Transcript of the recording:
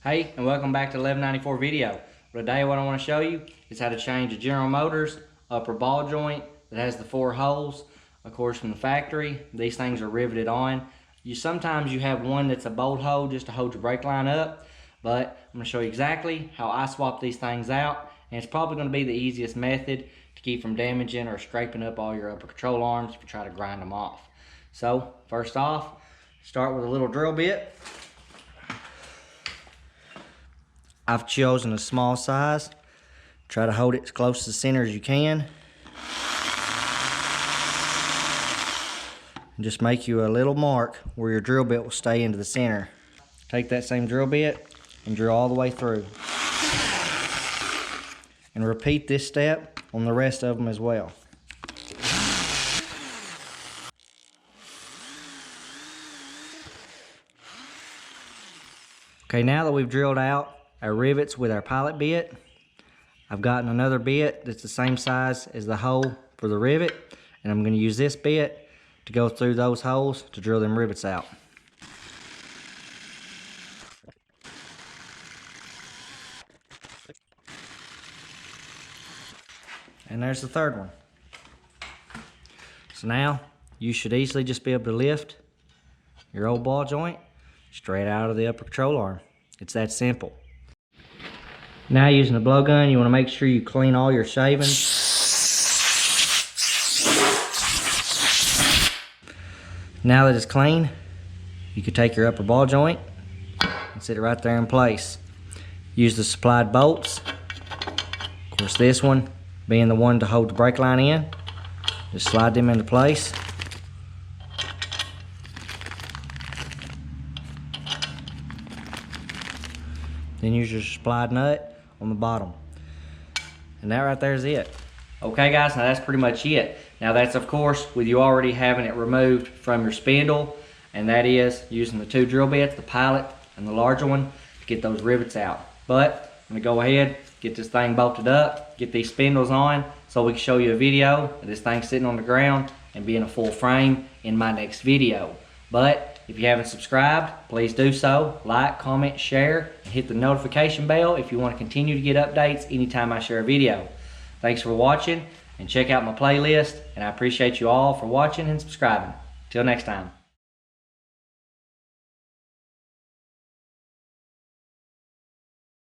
Hey, and welcome back to the 1194 video. Today what I want to show you is how to change a General Motors upper ball joint that has the 4 holes. Of course, from the factory, these things are riveted on. Sometimes you have one that's a bolt hole just to hold your brake line up, but I'm going to show you exactly how I swap these things out, and it's probably going to be the easiest method to keep from damaging or scraping up all your upper control arms if you try to grind them off. So, first off, start with a little drill bit. I've chosen a small size. Try to hold it as close to the center as you can. And just make you a little mark where your drill bit will stay into the center. Take that same drill bit and drill all the way through. And repeat this step on the rest of them as well. Okay, now that we've drilled out our rivets with our pilot bit, I've gotten another bit that's the same size as the hole for the rivet, and I'm going to use this bit to go through those holes to drill them rivets out. And there's the third one. So now you should easily just be able to lift your old ball joint straight out of the upper control arm. It's that simple. Now, using a blowgun, you want to make sure you clean all your shavings. Now that it's clean, you can take your upper ball joint and sit it right there in place. Use the supplied bolts. Of course, this one being the one to hold the brake line in. Just slide them into place. Then use your supplied nut on the bottom. And that right there is it. Okay guys, now that's pretty much it. Now that's of course with you already having it removed from your spindle, and that is using the 2 drill bits, the pilot and the larger one, to get those rivets out. But I'm gonna go ahead, get this thing bolted up, get these spindles on, so we can show you a video of this thing sitting on the ground and being a full frame in my next video. But if you haven't subscribed, please do so. Like, comment, share, and hit the notification bell if you want to continue to get updates anytime I share a video. Thanks for watching, and check out my playlist, and I appreciate you all for watching and subscribing. Till next time.